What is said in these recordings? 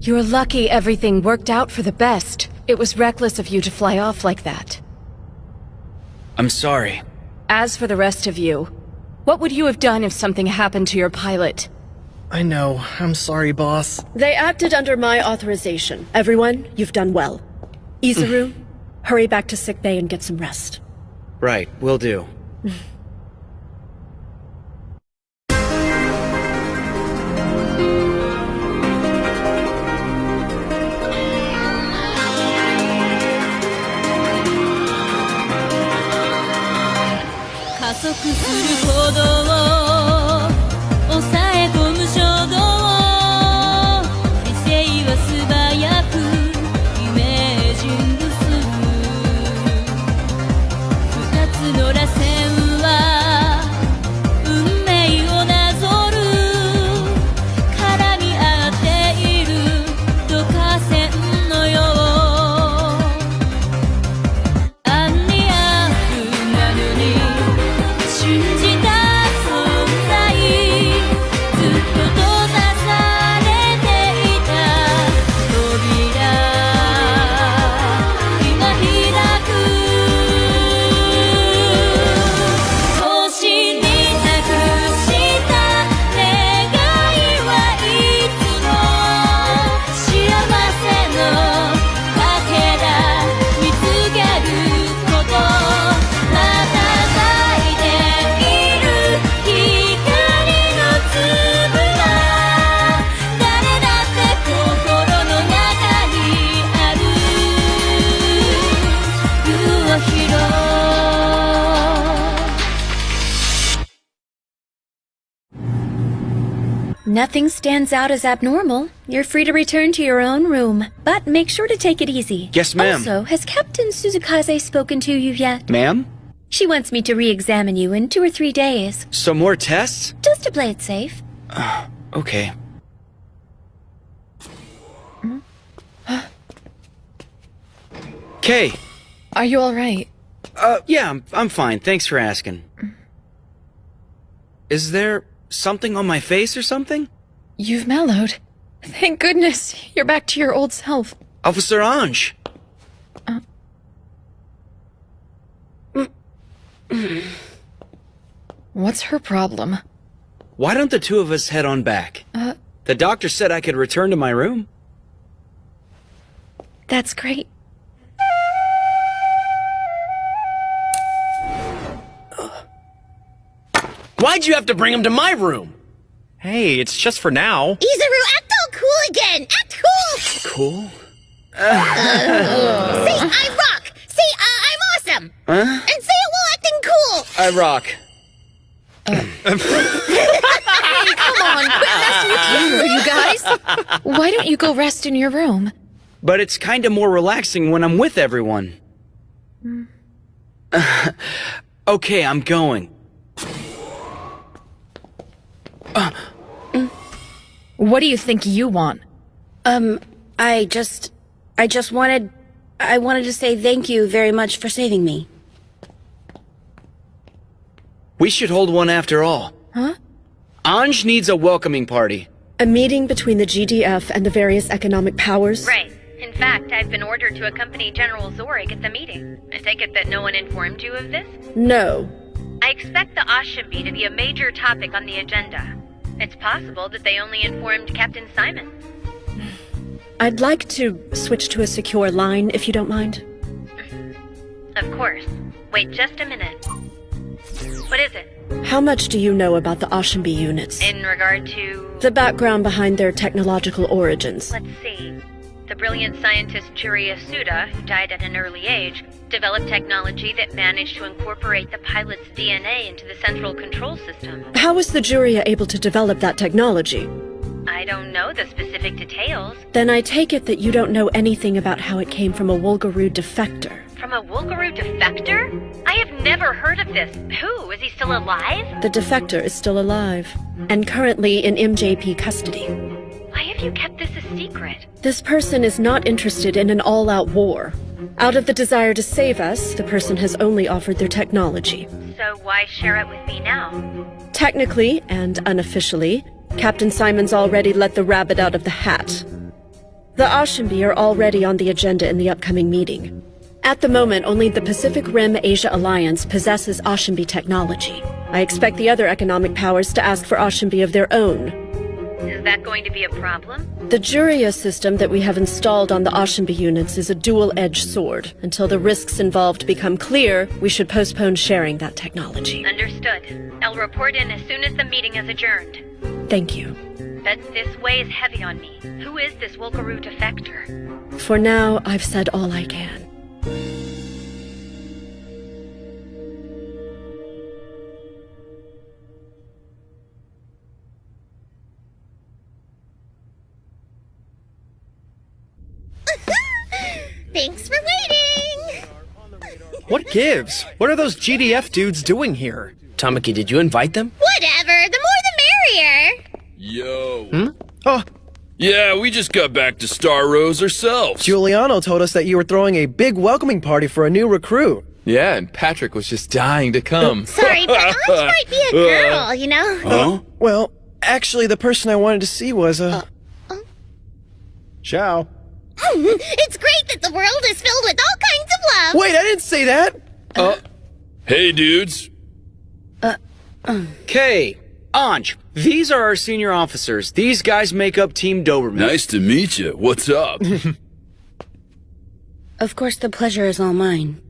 You're lucky everything worked out for the best. It was reckless of you to fly off like that. I'm sorry. As for the rest of you, what would you have done if something happened to your pilot? I know. I'm sorry, boss. They acted under my authorization. Everyone, you've done well. Izuru, hurry back to sickbay and get some rest. Right, will do. Nothing stands out as abnormal. You're free to return to your own room, but make sure to take it easy. Yes, ma'am. Also, has Captain Suzukaze spoken to you yet? Ma'am? She wants me to re-examine you in 2 or 3 days. Some more tests? Just to play it safe. Okay. Kay. Are you alright? Yeah, I'm fine. Thanks for asking. Is there something on my face or something? You've mellowed. Thank goodness. You're back to your old self. Officer Ange. What's her problem? Why don't the two of us head on back? The doctor said I could return to my room. That's great. Why'd you have to bring him to my room? Hey, it's just for now. Izuru, act all cool again! Act cool! Cool? Say, I rock! Say, I'm awesome! Huh? And say it while acting cool! I rock. Come on, quit messing with humor, you guys! Why don't you go rest in your room? But it's kinda more relaxing when I'm with everyone. Okay, I'm going. What do you think you want? I wanted to say thank you very much for saving me. We should hold one after all. Huh? Ange needs a welcoming party. A meeting between the GDF and the various economic powers? Right. In fact, I've been ordered to accompany General Zorig at the meeting. I take it that no one informed you of this? No. I expect the Ashimbi to be a major topic on the agenda. It's possible that they only informed Captain Simon. I'd like to switch to a secure line, if you don't mind. Of course. Wait just a minute. What is it? How much do you know about the Ashimbi units? In regard to... The background behind their technological origins. Let's see. The brilliant scientist Churia Suda, who died at an early age, developed technology that managed to incorporate the pilot's DNA into the central control system. How was the Juria able to develop that technology? I don't know the specific details. Then I take it that you don't know anything about how it came from a Wolgaroo defector. From a Wolgaroo defector? I have never heard of this. Who? Is he still alive? The defector is still alive, and currently in MJP custody. Why have you kept this a secret? This person is not interested in an all-out war. Out of the desire to save us, the person has only offered their technology. So why share it with me now? Technically, and unofficially, Captain Simon's already let the rabbit out of the hat. The Ashambi are already on the agenda in the upcoming meeting. At the moment, only the Pacific Rim Asia Alliance possesses Ashambi technology. I expect the other economic powers to ask for Ashambi of their own. Is that going to be a problem? The Juria system that we have installed on the Ashambi units is a dual-edged sword. Until the risks involved become clear, we should postpone sharing that technology. Understood. I'll report in as soon as the meeting is adjourned. Thank you. But this weighs heavy on me. Who is this Wolkaroo defector? For now, I've said all I can. Thanks for waiting! What gives? What are those GDF dudes doing here? Tamaki, did you invite them? Whatever, the more the merrier! Yo. Oh, Yeah, we just got back to Star Rose ourselves. Giuliano told us that you were throwing a big welcoming party for a new recruit. Yeah, and Patrick was just dying to come. Sorry, but Anj might be a girl, you know? Huh? Well, actually, the person I wanted to see was, Ciao. It's great that the world is filled with all kinds of love! Wait, I didn't say that! Hey, dudes. Okay, Anj, these are our senior officers. These guys make up Team Doberman. Nice to meet you. What's up? Of course, the pleasure is all mine.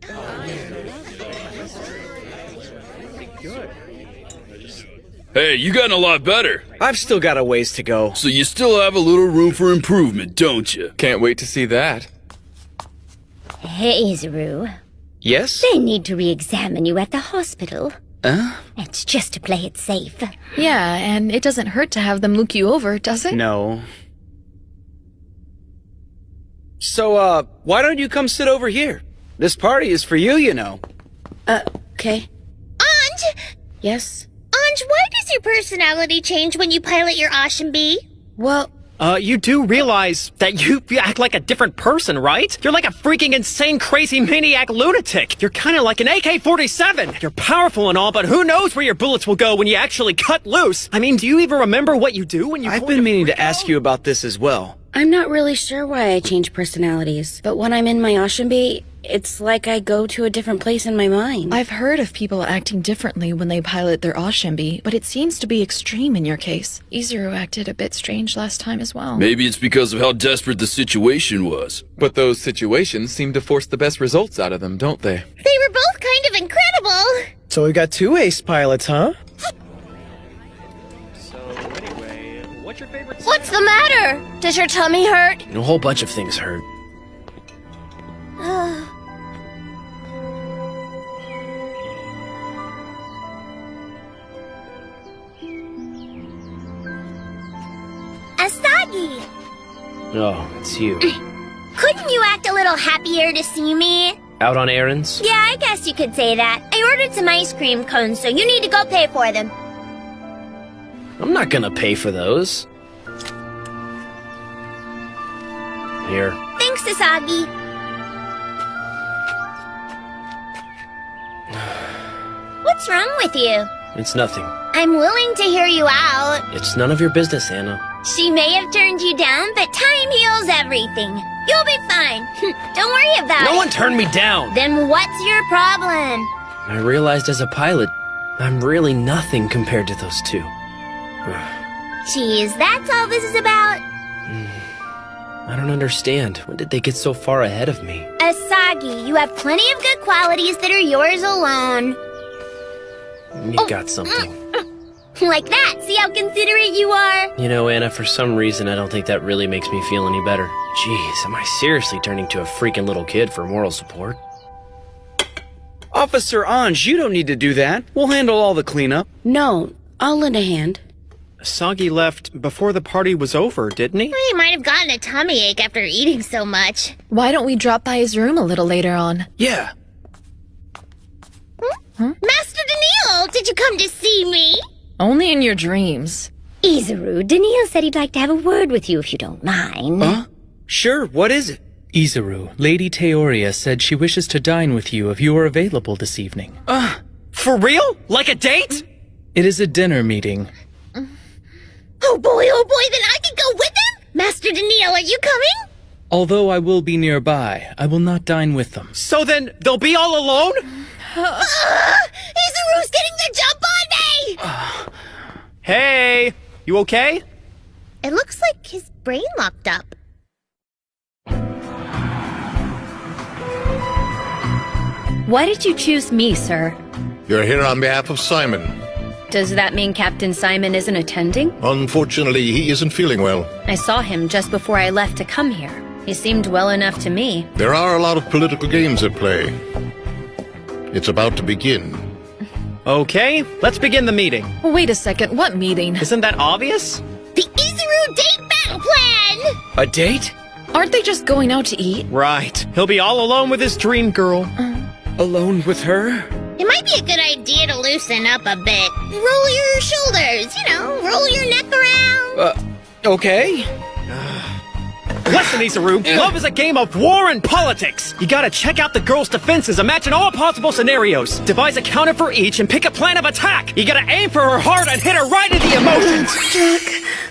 Hey, you gotten a lot better. I've still got a ways to go. So you still have a little room for improvement, don't you? Can't wait to see that. Hey, Izuru. Yes? They need to re-examine you at the hospital. It's just to play it safe. Yeah, and it doesn't hurt to have them look you over, does it? No. So, why don't you come sit over here? This party is for you, you know. Okay. Anj! Yes? Anj, why does your personality change when you pilot your Ashambi? Well, you do realize that you act like a different person, right? You're like a freaking insane, crazy maniac lunatic. You're kind of like an AK-47. You're powerful and all, but who knows where your bullets will go when you actually cut loose? I mean, do you even remember what you do when you I've been meaning to ask you about this as well. I'm not really sure why I change personalities, but when I'm in my Ashambi, it's like I go to a different place in my mind. I've heard of people acting differently when they pilot their Ashambi, but it seems to be extreme in your case. Izuru acted a bit strange last time as well. Maybe it's because of how desperate the situation was. But those situations seem to force the best results out of them, don't they? They were both kind of incredible! So we've got 2 ace pilots, huh? What's your favorite? What's the matter? Does your tummy hurt? A whole bunch of things hurt. Asagi! Oh, it's you. Couldn't you act a little happier to see me? Out on errands? Yeah, I guess you could say that. I ordered some ice cream cones, so you need to go pay for them. I'm not gonna pay for those. Here. Thanks, Asagi. What's wrong with you? It's nothing. I'm willing to hear you out. It's none of your business, Anna. She may have turned you down, but time heals everything. You'll be fine. Don't worry about it. No one turned me down! Then what's your problem? I realized as a pilot, I'm really nothing compared to those two. Jeez, that's all this is about? I don't understand. When did they get so far ahead of me? Asagi, you have plenty of good qualities that are yours alone. You got something. Like that, see how considerate you are? You know, Anna, for some reason, I don't think that really makes me feel any better. Jeez, am I seriously turning to a freaking little kid for moral support? Officer Anj, you don't need to do that. We'll handle all the cleanup. No, I'll lend a hand. Sagi left before the party was over, didn't he? He might have gotten a tummy ache after eating so much. Why don't we drop by his room a little later on? Yeah. Master Daniil, did you come to see me? Only in your dreams. Izuru, Daniil said he'd like to have a word with you if you don't mind. Huh? Sure, what is it? Izuru, Lady Teoria said she wishes to dine with you if you are available this evening. For real? Like a date? It is a dinner meeting. Oh boy, then I can go with him? Master Daniil, are you coming? Although I will be nearby, I will not dine with them. So then, they'll be all alone? Izuru's getting the jump on me! Hey, you okay? It looks like his brain locked up. Why did you choose me, sir? You're here on behalf of Simon. Does that mean Captain Simon isn't attending? Unfortunately, he isn't feeling well. I saw him just before I left to come here. He seemed well enough to me. There are a lot of political games at play. It's about to begin. Okay, let's begin the meeting. Wait a second, what meeting? Isn't that obvious? The Izuru date battle plan! A date? Aren't they just going out to eat? Right. He'll be all alone with his dream girl. Alone with her? It might be a good idea to loosen up a bit. Roll your shoulders, roll your neck around. Okay. Listen, Izuru, love is a game of war and politics. You gotta check out the girl's defenses, imagine all possible scenarios, devise a counter for each, and pick a plan of attack. You gotta aim for her heart and hit her right in the emotions.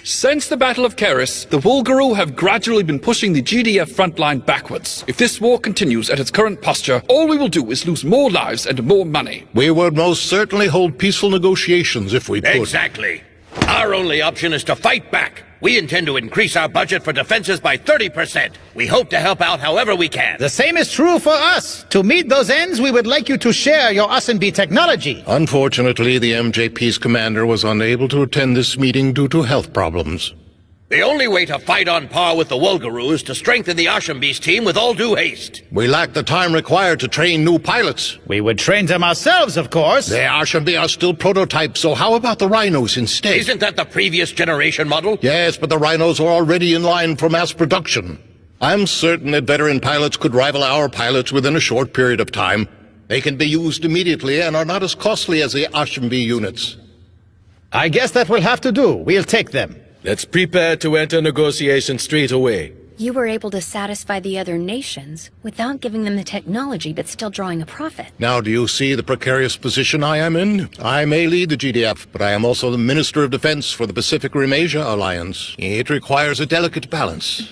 Since the Battle of Keris, the Wolgaru have gradually been pushing the GDF frontline backwards. If this war continues at its current posture, all we will do is lose more lives and more money. We would most certainly hold peaceful negotiations if we could. Exactly. Our only option is to fight back. We intend to increase our budget for defenses by 30%. We hope to help out however we can. The same is true for us. To meet those ends, we would like you to share your Asenbi technology. Unfortunately, the MJP's commander was unable to attend this meeting due to health problems. The only way to fight on par with the Wolgaru is to strengthen the Ashambi's team with all due haste. We lack the time required to train new pilots. We would train them ourselves, of course. The Ashambi are still prototypes, so how about the Rhinos instead? Isn't that the previous generation model? Yes, but the Rhinos are already in line for mass production. I'm certain that veteran pilots could rival our pilots within a short period of time. They can be used immediately and are not as costly as the Ashambi units. I guess that will have to do. We'll take them. Let's prepare to enter negotiations straight away. You were able to satisfy the other nations without giving them the technology but still drawing a profit. Now, do you see the precarious position I am in? I may lead the GDF, but I am also the Minister of Defense for the Pacific Rim Asia Alliance. It requires a delicate balance.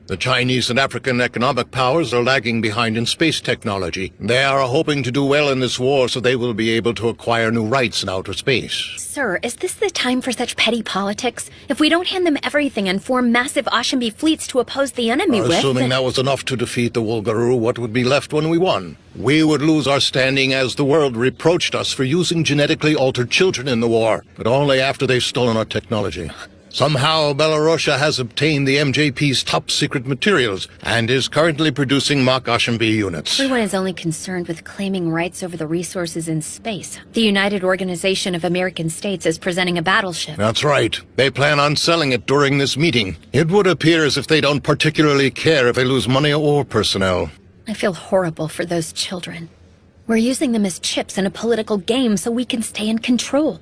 The Chinese and African economic powers are lagging behind in space technology. They are hoping to do well in this war so they will be able to acquire new rights in outer space. Sir, is this the time for such petty politics? If we don't hand them everything and form massive Ashambi fleets to oppose the enemy with... Assuming that was enough to defeat the Wolgaru, what would be left when we won? We would lose our standing as the world reproached us for using genetically altered children in the war, but only after they've stolen our technology. Somehow, Belarusia has obtained the MJP's top-secret materials and is currently producing mock Ashambi units. Everyone is only concerned with claiming rights over the resources in space. The United Organization of American States is presenting a battleship. That's right. They plan on selling it during this meeting. It would appear as if they don't particularly care if they lose money or personnel. I feel horrible for those children. We're using them as chips in a political game so we can stay in control.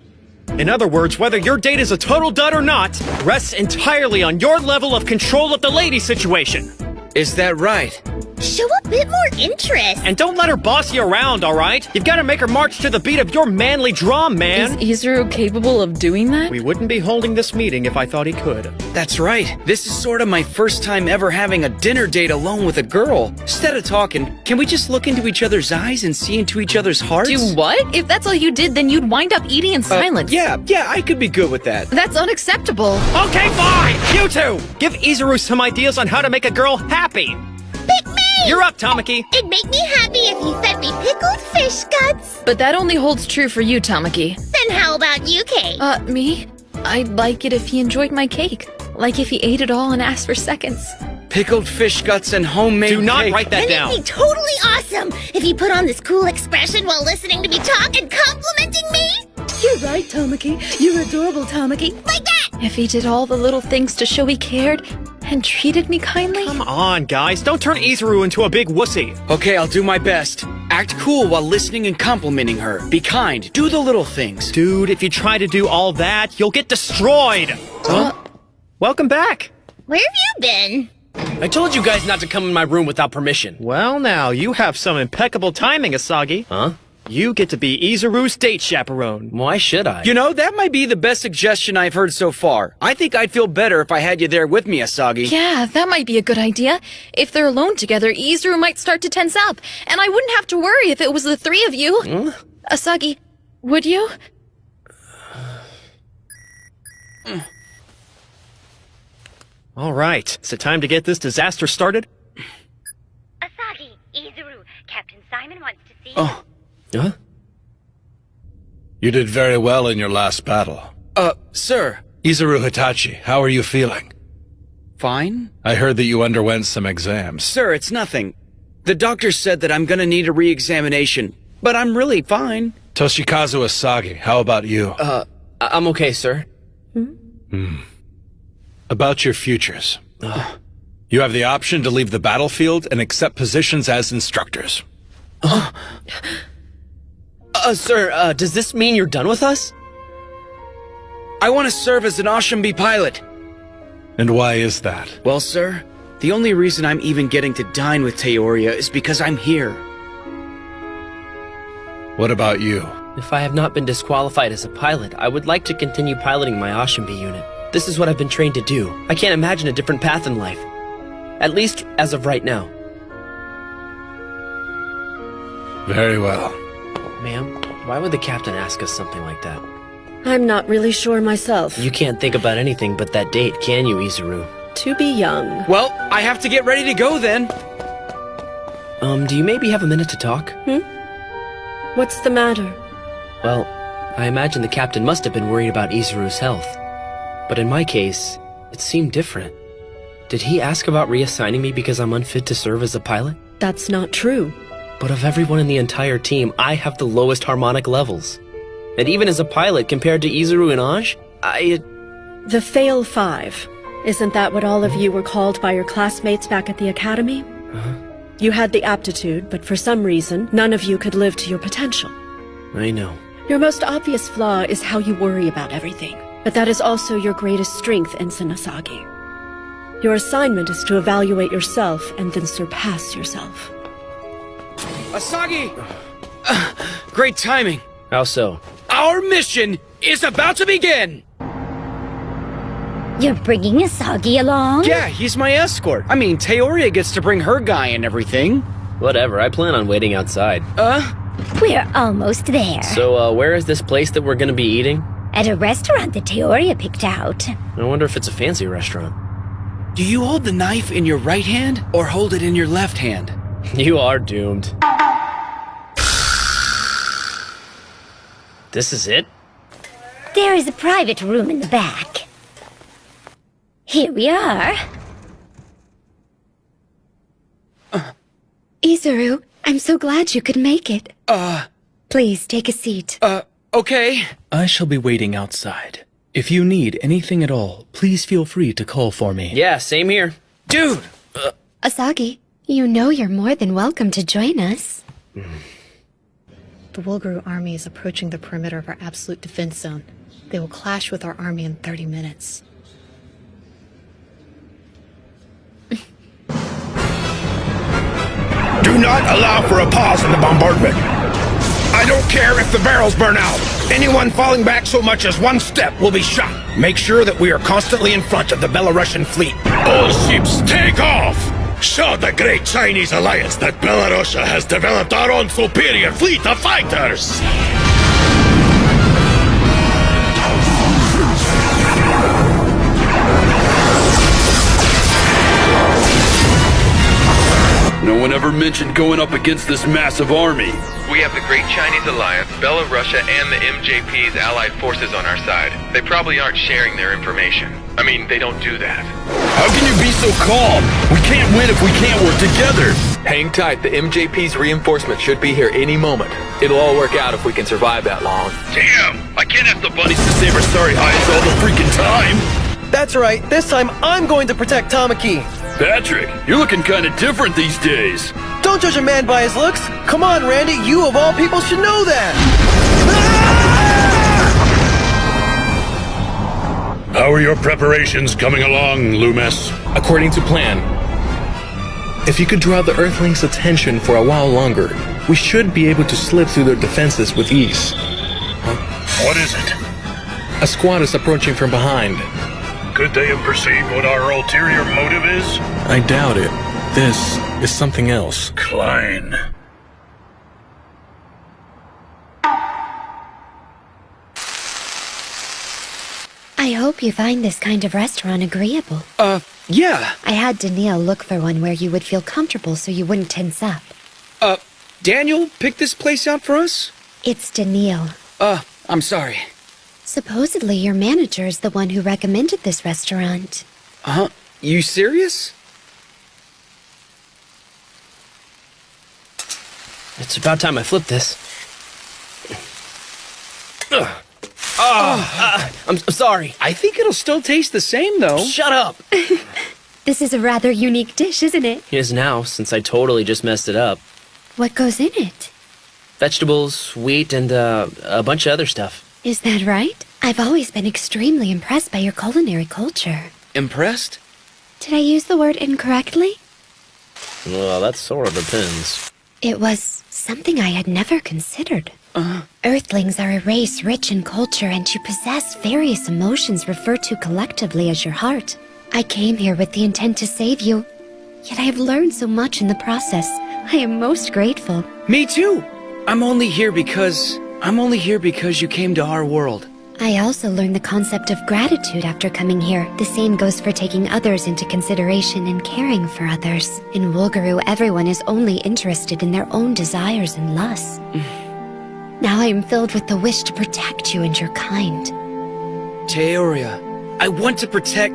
In other words, whether your date is a total dud or not, rests entirely on your level of control of the lady situation. Is that right? Show a bit more interest. And don't let her boss you around, alright? You've got to make her march to the beat of your manly drum, man. Is Izuru capable of doing that? We wouldn't be holding this meeting if I thought he could. That's right. This is sort of my first time ever having a dinner date alone with a girl. Instead of talking, can we just look into each other's eyes and see into each other's hearts? Do what? If that's all you did, then you'd wind up eating in silence. Yeah, I could be good with that. That's unacceptable. Okay, fine! You two! Give Izuru some ideas on how to make a girl happy. Pick me! You're up, Tamaki. It'd make me happy if you fed me pickled fish guts. But that only holds true for you, Tamaki. Then how about you, Kate? Me? I'd like it if he enjoyed my cake. Like if he ate it all and asked for seconds. Pickled fish guts and homemade Do not cake. write that down. It'd be totally awesome if he put on this cool expression while listening to me talk and complimenting me. You're right, Tamaki. You're adorable, Tamaki. Like that! If he did all the little things to show he cared and treated me kindly. Come on, guys. Don't turn Izuru into a big wussy. Okay, I'll do my best. Act cool while listening and complimenting her. Be kind. Do the little things. Dude, if you try to do all that, you'll get destroyed. Huh? Welcome back. Where have you been? I told you guys not to come in my room without permission. Well, now, you have some impeccable timing, Asagi. Huh? You get to be Izuru's date chaperone. Why should I? You know, that might be the best suggestion I've heard so far. I think I'd feel better if I had you there with me, Asagi. Yeah, that might be a good idea. If they're alone together, Izuru might start to tense up, and I wouldn't have to worry if it was the three of you. Asagi, would you? All right, is it time to get this disaster started? Asagi, Izuru, Captain Simon wants to see you. Oh. Huh? You did very well in your last battle. Sir. Izuru Hitachi, how are you feeling? Fine. I heard that you underwent some exams. Sir, it's nothing. The doctor said that I'm gonna need a re-examination, but I'm really fine. Toshikazu Asagi, how about you? I'm okay, sir. About your futures. You have the option to leave the battlefield and accept positions as instructors. Sir, does this mean you're done with us? I want to serve as an Oshambi pilot. And why is that? Well, sir, the only reason I'm even getting to dine with Teoria is because I'm here. What about you? If I have not been disqualified as a pilot, I would like to continue piloting my Oshambi unit. This is what I've been trained to do. I can't imagine a different path in life. At least, as of right now. Very well. Ma'am, why would the captain ask us something like that? I'm not really sure myself. You can't think about anything but that date, can you, Izuru? To be young. Well, I have to get ready to go then. Do you maybe have a minute to talk? What's the matter? Well, I imagine the captain must have been worried about Izuru's health. But in my case, it seemed different. Did he ask about reassigning me because I'm unfit to serve as a pilot? That's not true. But of everyone in the entire team, I have the lowest harmonic levels. And even as a pilot, compared to Izuru and Aj, The Fail 5. Isn't that what all of you were called by your classmates back at the academy? You had the aptitude, but for some reason, none of you could live to your potential. I know. Your most obvious flaw is how you worry about everything. But that is also your greatest strength, Ensign Asagi. Your assignment is to evaluate yourself and then surpass yourself. Asagi! Great timing. How so? Our mission is about to begin! You're bringing Asagi along? Yeah, he's my escort. I mean, Teoria gets to bring her guy and everything. Whatever, I plan on waiting outside. We're almost there. So, where is this place that we're gonna be eating? At a restaurant that Teoria picked out. I wonder if it's a fancy restaurant. Do you hold the knife in your right hand or hold it in your left hand? You are doomed. This is it? There is a private room in the back. Here we are. Izuru, I'm so glad you could make it. Please take a seat. Okay. I shall be waiting outside. If you need anything at all, please feel free to call for me. Yeah, same here. Dude! Asagi, you know you're more than welcome to join us. The Wolgaru army is approaching the perimeter of our absolute defense zone. They will clash with our army in 30 minutes. Do not allow for a pause in the bombardment. I don't care if the barrels burn out. Anyone falling back so much as one step will be shot. Make sure that we are constantly in front of the Belarusian fleet. All ships, take off! Show the great Chinese alliance that Belarusia has developed our own superior fleet of fighters! No one ever mentioned going up against this massive army. We have the Great Chinese Alliance, Belarusia, and the MJP's allied forces on our side. They probably aren't sharing their information. I mean, they don't do that. How can you be so calm? We can't win if we can't work together. Hang tight, the MJP's reinforcements should be here any moment. It'll all work out if we can survive that long. Damn! I can't have the bunnies to save our sorry eyes all the freaking time! That's right, this time I'm going to protect Tamaki. Patrick, you're looking kind of different these days. Don't judge a man by his looks. Come on, Randy, you of all people should know that. How are your preparations coming along, Loomis? According to plan. If you could draw the Earthlings' attention for a while longer, we should be able to slip through their defenses with ease. What is it? A squad is approaching from behind. Could they have perceived what our ulterior motive is? I doubt it. This is something else. Klein. I hope you find this kind of restaurant agreeable. Yeah. I had Daniil look for one where you would feel comfortable so you wouldn't tense up. Daniel picked this place out for us? It's Daniil. I'm sorry. Supposedly your manager is the one who recommended this restaurant. You serious? It's about time I flip this. I'm sorry. I think it'll still taste the same, though. Shut up! This is a rather unique dish, isn't it? It is now, since I totally just messed it up. What goes in it? Vegetables, wheat, and a bunch of other stuff. Is that right? I've always been extremely impressed by your culinary culture. Impressed? Did I use the word incorrectly? Well, that sort of depends. It was something I had never considered. Earthlings are a race rich in culture, and you possess various emotions referred to collectively as your heart. I came here with the intent to save you, yet I have learned so much in the process. I am most grateful. Me too. I'm only here because you came to our world. I also learned the concept of gratitude after coming here. The same goes for taking others into consideration and caring for others. In Wulgaru, everyone is only interested in their own desires and lusts. Now I am filled with the wish to protect you and your kind. Teoria, I want to protect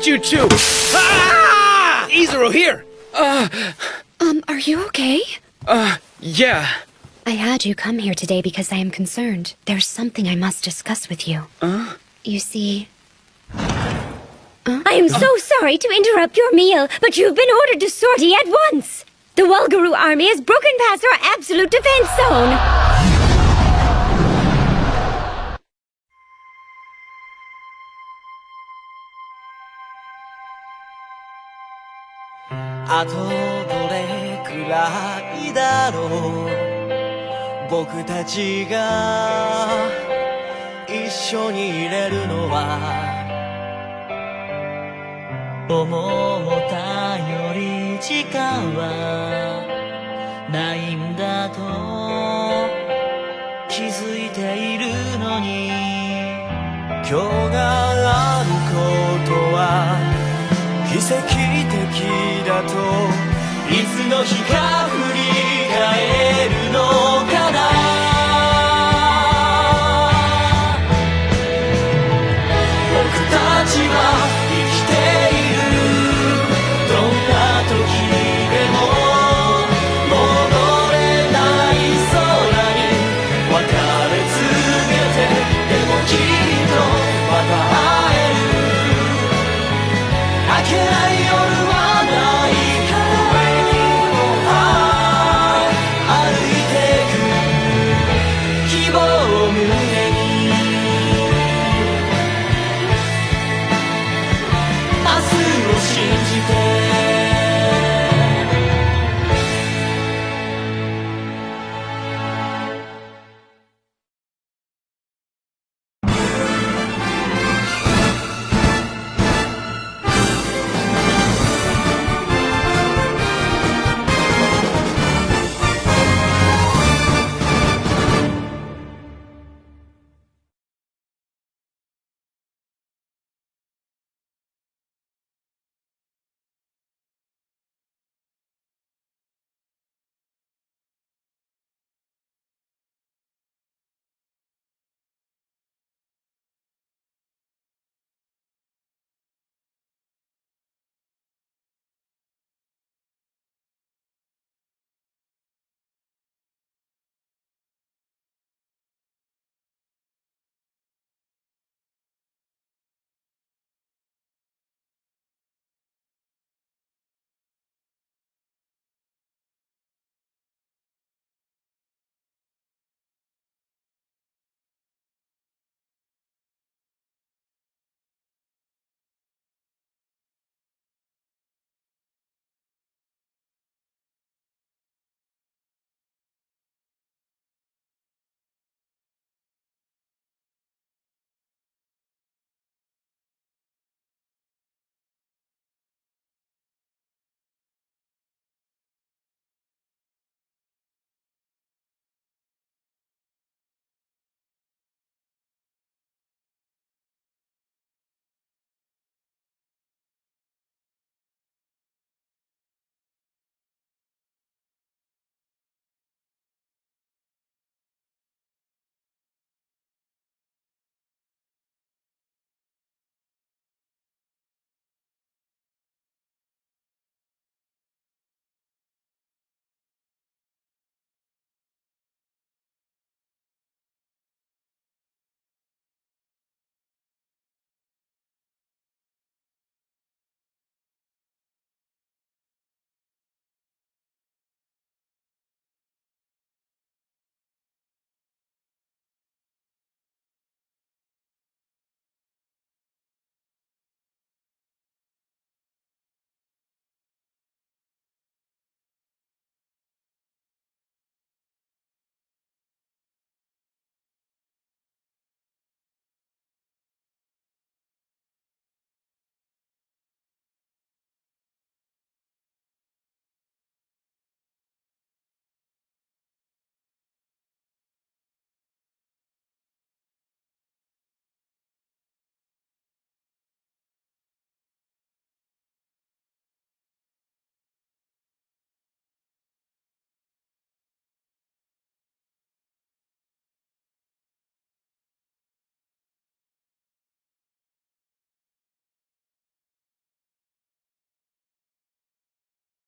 you too! Ah! Izuru, here! Are you okay? Yeah. I had you come here today because I am concerned. There's something I must discuss with you. You see... I am so sorry to interrupt your meal, but you've been ordered to sortie at once. The Wulgaru army has broken past our absolute defense zone.